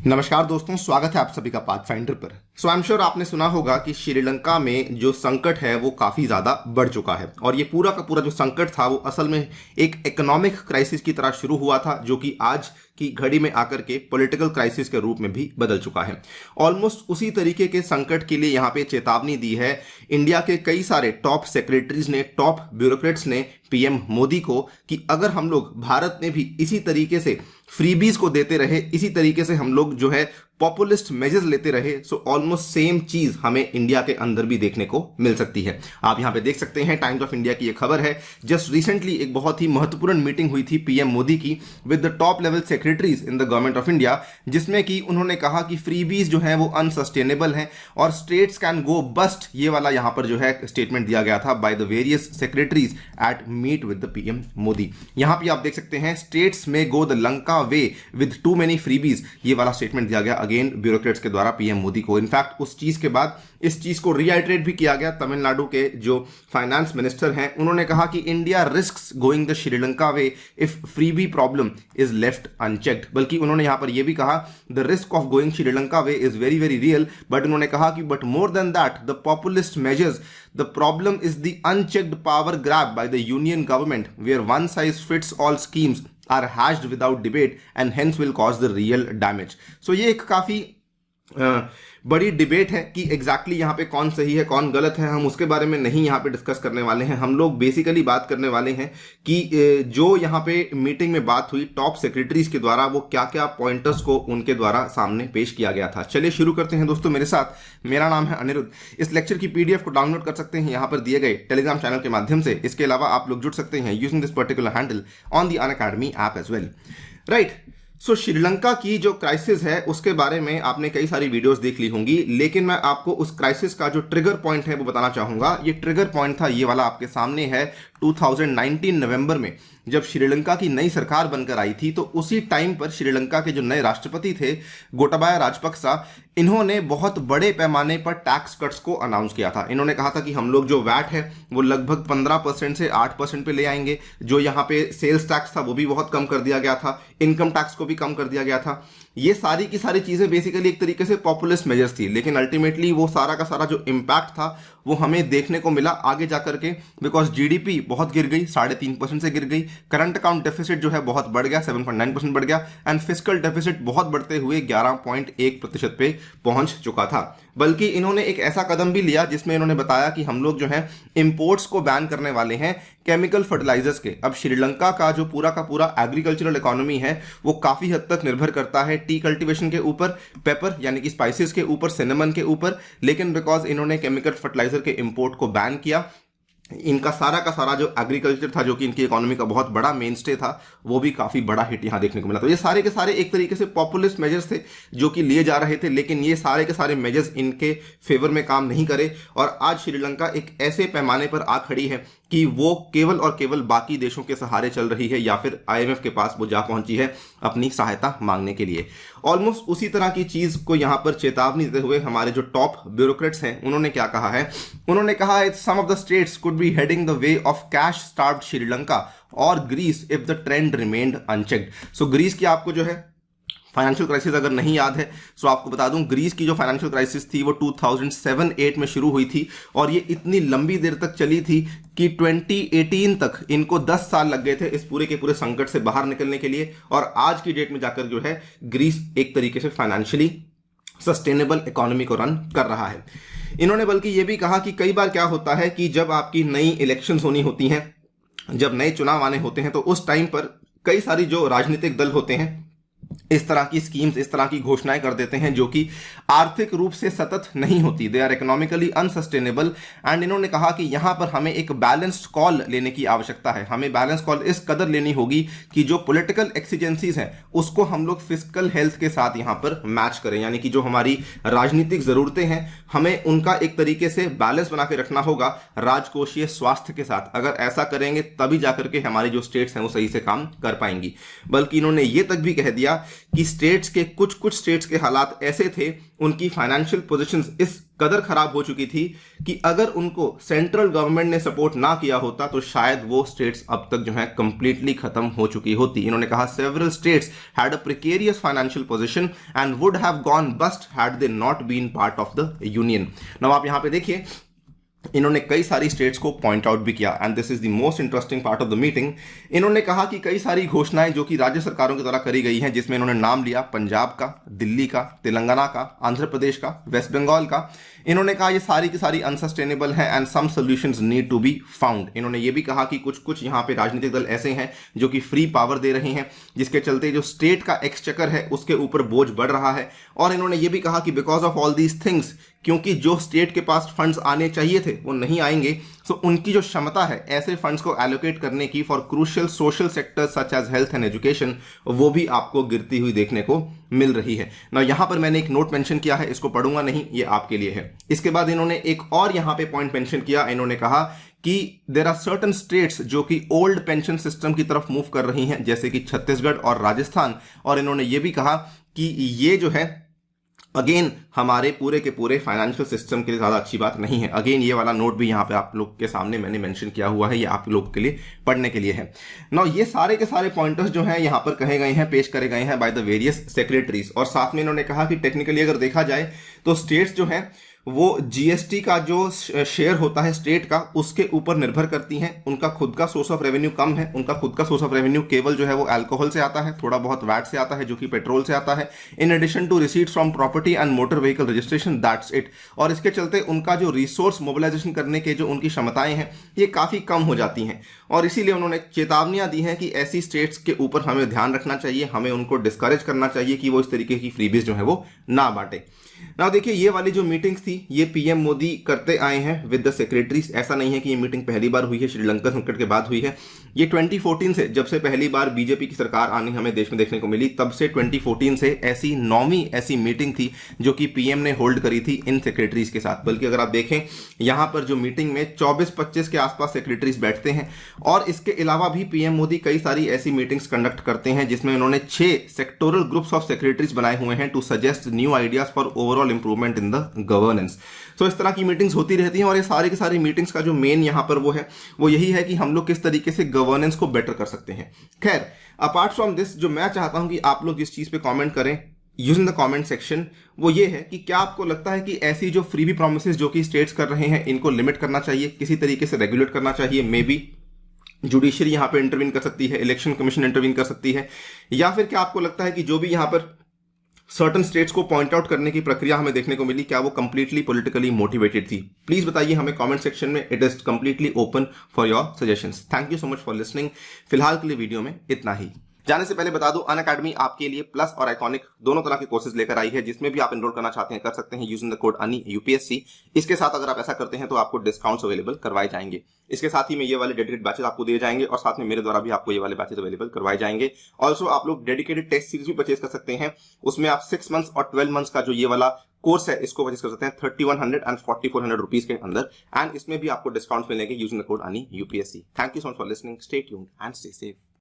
नमस्कार दोस्तों, स्वागत है आप सभी का पाथफाइंडर पर। सो आई एम श्योर आपने सुना होगा कि श्रीलंका में जो संकट है वो काफ़ी ज़्यादा बढ़ चुका है और ये पूरा का पूरा जो संकट था वो असल में एक इकोनॉमिक क्राइसिस की तरह शुरू हुआ था, जो कि आज की घड़ी में आकर के पॉलिटिकल क्राइसिस के रूप में भी बदल चुका है। ऑलमोस्ट उसी तरीके के संकट के लिए यहाँ पे चेतावनी दी है इंडिया के कई सारे टॉप सेक्रेटरीज ने, टॉप ब्यूरोक्रेट्स ने पीएम मोदी को कि अगर हम लोग भारत में भी इसी तरीके से फ्रीबीज को देते रहे, इसी तरीके से हम लोग जो है पॉपुलिस्ट मेजर्स लेते रहे, सो ऑलमोस्ट सेम चीज हमें इंडिया के अंदर भी देखने को मिल सकती है। आप यहां पे देख सकते हैं, टाइम्स ऑफ इंडिया की ये खबर है। जस्ट रिसेंटली एक बहुत ही महत्वपूर्ण मीटिंग हुई थी पीएम मोदी की with the top level secretaries in the government of India, जिसमें कि उन्होंने कहा कि फ्रीबीज जो है वो अनसस्टेनेबल है और स्टेट्स कैन गो बस्ट, ये वाला यहां पर जो है स्टेटमेंट दिया गया था by the various secretaries at meet with the PM Modi. यहां पे आप देख सकते हैं, स्टेट्स में go the Lanka way with too many freebies, ये वाला स्टेटमेंट दिया गया अगेन ब्यूरोक्रेट्स के द्वारा पीएम मोदी को। इनफैक्ट उस चीज के बाद इस चीज को रीआइटरेट भी किया गया। तमिलनाडु के जो फाइनेंस मिनिस्टर हैं उन्होंने कहा कि India risks going the Sri Lanka way if freebie problem is left unchecked. बल्कि उन्होंने यहां पर यह भी कहा the risk of going Sri Lanka way is very very real, but उन्होंने कहा कि but more than that the populist measures, the problem is the unchecked power grab by the union government where one size fits all schemes are hashed without debate and hence will cause the real damage। So ये एक काफी बड़ी debate है कि exactly यहाँ पे कौन सही है कौन गलत है, हम उसके बारे में नहीं यहाँ पे डिस्कस करने वाले हैं। हम लोग बेसिकली बात करने वाले हैं कि जो यहाँ पे मीटिंग में बात हुई टॉप सेक्रेटरीज के द्वारा, वो क्या क्या पॉइंटर्स को उनके द्वारा सामने पेश किया गया था। चलिए शुरू करते हैं दोस्तों मेरे साथ। मेरा नाम है अनिरुद्ध। इस लेक्चर की पीडीएफ को डाउनलोड कर सकते हैं यहाँ पर दिए गए टेलीग्राम चैनल के माध्यम से। इसके अलावा आप लोग जुड़ सकते हैं using this particular handle on the Unacademy app as well, right. So Sri Lanka की जो क्राइसिस है उसके बारे में आपने कई सारी वीडियोस देख ली होंगी, लेकिन मैं आपको उस क्राइसिस का जो ट्रिगर पॉइंट है वो बताना चाहूंगा। ये ट्रिगर पॉइंट था, ये वाला आपके सामने है 2019 नवंबर में जब श्रीलंका की नई सरकार बनकर आई थी। तो उसी टाइम पर श्रीलंका के जो नए राष्ट्रपति थे गोटाबाया राजपक्सा, इन्होंने बहुत बड़े पैमाने पर टैक्स कट्स को अनाउंस किया था। इन्होंने कहा था कि हम लोग जो वैट है वो लगभग 15% से 8% पे ले आएंगे। जो यहाँ पे सेल्स टैक्स था वो भी बहुत कम कर दिया गया था, इनकम टैक्स को भी कम कर दिया गया था। ये सारी की सारी चीजें बेसिकली एक तरीके से पॉपुलिस्ट मेजर्स थी, लेकिन अल्टीमेटली वो सारा का सारा जो इम्पैक्ट था वो हमें देखने को मिला आगे जाकर के, बिकॉज जीडीपी बहुत गिर गई, 3.5% से गिर गई। करंट अकाउंट डेफिसिट जो है बहुत बढ़ गया, 7.9% बढ़ गया, एंड फिस्कल डेफिसिट बहुत बढ़ते हुए 11.1% पे पहुंच चुका था। बल्कि इन्होंने एक ऐसा कदम भी लिया जिसमें इन्होंने बताया कि हम लोग जो है इंपोर्ट्स को बैन करने वाले हैं केमिकल फर्टिलाइजर्स के। अब श्रीलंका का जो पूरा का पूरा एग्रीकल्चरल इकोनॉमी है वो काफी हद तक निर्भर करता है टी कल्टीवेशन के ऊपर, पेपर यानी कि स्पाइसेस के ऊपर, सिनेमन के ऊपर। लेकिन बिकॉज इन्होंने केमिकल फर्टिलाइजर के इंपोर्ट को बैन किया, इनका सारा का सारा जो एग्रीकल्चर था जो कि इनकी इकोनॉमी का बहुत बड़ा मेन स्टे था, वो भी काफी बड़ा हिट यहां देखने को मिला। तो ये सारे के सारे एक तरीके से पॉपुलिस्ट मेजर्स थे जो कि लिए जा रहे थे, लेकिन ये सारे के सारे मेजर्स इनके फेवर में काम नहीं करे और आज श्रीलंका एक ऐसे पैमाने पर आ खड़ी है कि वो केवल और केवल बाकी देशों के सहारे चल रही है या फिर आईएमएफ के पास वो जा पहुंची है अपनी सहायता मांगने के लिए। ऑलमोस्ट उसी तरह की चीज को यहां पर चेतावनी देते हुए हमारे जो टॉप ब्यूरोक्रेट्स हैं उन्होंने क्या कहा है, उन्होंने कहा some of the states could be heading the way of cash starved Sri Lanka और Greece if the trend remained unchecked. So Greece की आपको जो है फाइनेंशियल क्राइसिस अगर नहीं याद है तो आपको बता दूं, ग्रीस की जो फाइनेंशियल क्राइसिस थी वो 2007-8 में शुरू हुई थी और ये इतनी लंबी देर तक चली थी कि 2018 तक इनको 10 साल लग गए थे इस पूरे के पूरे संकट से बाहर निकलने के लिए। और आज की डेट में जाकर जो है ग्रीस एक तरीके से फाइनेंशियली सस्टेनेबल इकोनॉमी को रन कर रहा है। इन्होंने बल्कि ये भी कहा कि कई बार क्या होता है कि जब आपकी नई इलेक्शंस होनी होती हैं, जब नए चुनाव आने होते हैं, तो उस टाइम पर कई सारी जो राजनीतिक दल होते हैं इस तरह की स्कीम्स, इस तरह की घोषणाएं कर देते हैं जो कि आर्थिक रूप से सतत नहीं होती, they are economically unsustainable. And इन्होंने कहा कि यहां पर हमें एक बैलेंस्ड कॉल लेने की आवश्यकता है। हमें बैलेंस कॉल इस कदर लेनी होगी कि जो पॉलिटिकल एक्सीजेंसीज हैं उसको हम लोग फिजिकल हेल्थ के साथ यहां पर मैच करें, यानी कि जो हमारी राजनीतिक जरूरतें हैं हमें उनका एक तरीके से बैलेंस बना के रखना होगा राजकोषीय स्वास्थ्य के साथ। अगर ऐसा करेंगे तभी जाकर के हमारी जो स्टेट्स हैं वो सही से काम कर पाएंगी। बल्कि इन्होंने ये तक भी कह दिया कि स्टेट्स के कुछ स्टेट्स के हालात ऐसे थे, उनकी फाइनेंशियल पोजीशंस इस कदर खराब हो चुकी थी कि अगर उनको सेंट्रल गवर्नमेंट ने सपोर्ट ना किया होता तो शायद वो स्टेट्स अब तक जो है कंप्लीटली खत्म हो चुकी होती। इन्होंने कहा several states had a precarious financial position and would have gone bust had they not been part of the union. Now आप यहां पे देखिए, इन्होंने कई सारी स्टेट्स को पॉइंट आउट भी किया and this is the most interesting part of the meeting. इन्होंने कहा कि कई सारी घोषणाएं जो कि राज्य सरकारों के द्वारा करी गई हैं, जिसमें इन्होंने नाम लिया पंजाब का, दिल्ली का, तेलंगाना का, आंध्र प्रदेश का, वेस्ट बंगाल का। इन्होंने कहा ये सारी की सारी अनसस्टेनेबल हैं and some solutions need to be found. इन्होंने ये भी कहा कि कुछ यहाँ पे राजनीतिक दल ऐसे हैं जो कि फ्री पावर दे रहे हैं, जिसके चलते जो स्टेट का एक्सचेकर है उसके ऊपर बोझ बढ़ रहा है। और इन्होंने ये भी कहा कि because of all these things, क्योंकि जो स्टेट के पास फंड्स आने चाहिए थे वो नहीं आएंगे, सो उनकी जो क्षमता है ऐसे फंड्स को एलोकेट करने की for crucial social sectors such as health and education, वो भी आपको गिरती हुई देखने को मिल रही है ना। यहां पर मैंने एक नोट मेंशन किया है, इसको पढ़ूंगा नहीं, ये आपके लिए है। इसके बाद इन्होंने एक और यहां पे पॉइंट मेंशन किया। इन्होंने कहा कि देयर आर सर्टन स्टेट्स जो कि ओल्ड पेंशन सिस्टम की तरफ मूव कर रही हैं, जैसे कि छत्तीसगढ़ और राजस्थान। और इन्होंने ये भी कहा कि ये जो है अगेन हमारे पूरे के पूरे फाइनेंशियल सिस्टम के लिए ज्यादा अच्छी बात नहीं है। अगेन ये वाला नोट भी यहाँ पे आप लोग के सामने मैंने मेंशन किया हुआ है, ये आप लोग के लिए पढ़ने के लिए है। नाउ ये सारे के सारे पॉइंटर्स जो हैं यहाँ पर कहे गए हैं, पेश करे गए हैं बाय द वेरियस सेक्रेटरीज। और साथ में इन्होंने कहा कि टेक्निकली अगर देखा जाए तो स्टेट्स जो हैं वो जीएसटी का जो शेयर होता है स्टेट का, उसके ऊपर निर्भर करती हैं। उनका खुद का सोर्स ऑफ रेवेन्यू कम है, उनका खुद का सोर्स ऑफ रेवेन्यू केवल जो है वो अल्कोहल से आता है, थोड़ा बहुत वैट से आता है जो कि पेट्रोल से आता है, in addition to receipts from property and motor vehicle registration, that's it. और इसके चलते उनका जो रिसोर्स मोबिलाइजेशन करने के जो उनकी क्षमताएं हैं ये काफी कम हो जाती हैं। और इसीलिए उन्होंने चेतावनियां दी हैं कि ऐसी स्टेट्स के ऊपर हमें ध्यान रखना चाहिए, हमें उनको डिस्करेज करना चाहिए कि वो इस तरीके की फ्रीबीज जो है वो ना बांटे। ना देखिए, ये वाली जो मीटिंग्स थी ये पीएम मोदी करते आए हैं विद द सेक्रेटरीज। ऐसा नहीं है कि ये मीटिंग पहली बार हुई है, श्रीलंका संकट के बाद हुई है। ये 2014 से, जब से पहली बार बीजेपी की सरकार आनी हमें देश में देखने को मिली, तब से 2014 से ऐसी 9वीं ऐसी मीटिंग थी जो कि पीएम ने होल्ड करी थी इन सेक्रेटरीज के साथ। बल्कि अगर आप देखें यहां पर जो मीटिंग में 24-25 के आसपास सेक्रेटरीज बैठते हैं। और इसके अलावा भी पीएम मोदी कई सारी ऐसी मीटिंग्स कंडक्ट करते हैं जिसमें उन्होंने 6 सेक्टोरल ग्रुप्स ऑफ सेक्रेटरीज बनाए हुए हैं to suggest new ideas for overall improvement in the governance. तो इस तरह की मीटिंग्स होती रहती हैं और ये सारी की सारी मीटिंग्स का जो मेन यहां पर वो है वो यही है कि हम लोग किस तरीके से गवर्नेंस को बेटर कर सकते हैं। खैर, अपार्ट फ्रॉम दिस, जो मैं चाहता हूं कि आप लोग जिस चीज पे कमेंट करें यूजिंग द कमेंट सेक्शन, वो ये है कि क्या आपको लगता है कि ऐसी जो फ्रीबी प्रोमिसेस जो कि स्टेट्स कर रहे हैं इनको लिमिट करना चाहिए, किसी तरीके से रेगुलेट करना चाहिए। मे बी जुडिशरी यहां पे इंटरवीन कर सकती है, इलेक्शन कमीशन इंटरवीन कर सकती है, या फिर क्या आपको लगता है कि जो भी यहां पर सर्टन स्टेट्स को पॉइंट आउट करने की प्रक्रिया हमें देखने को मिली, क्या वो कंप्लीटली पॉलिटिकली मोटिवेटेड थी? प्लीज बताइए हमें कमेंट सेक्शन में। It is completely open for your suggestions. Thank you so much for listening. फिलहाल के लिए वीडियो में इतना ही। जाने से पहले बता दूं, अनअकैडमी आपके लिए प्लस और आइकॉनिक दोनों तरह के कोर्सेज लेकर आई है, जिसमें भी आप एनरोल करना चाहते हैं कर सकते हैं यूजिंग द कोड अनि यूपीएससी। इसके साथ अगर आप ऐसा करते हैं तो आपको डिस्काउंट्स अवेलेबल करवाए जाएंगे। इसके साथ ही में ये वाले डेडिकेटेड बैचेस आपको दिए जाएंगे और साथ में मेरे द्वारा भी आपको ये वाले बैचेस अवेलेबल करवाए जाएंगे। ऑल्सो आप लोग डेडिकेटेड टेस्ट सीरीज भी परचेज कर सकते हैं। उसमें आप 6 मंथ्स और 12 मंथ्स का जो ये वाला कोर्स है इसको परचेज कर सकते हैं 3100 एंड 4400 रुपीज के अंदर। एंड इसमें भी आपको डिस्काउंट मिलेंगे यूजिंग द कोड अनि UPSC. Thank you so much for listening. Stay tuned and stay safe.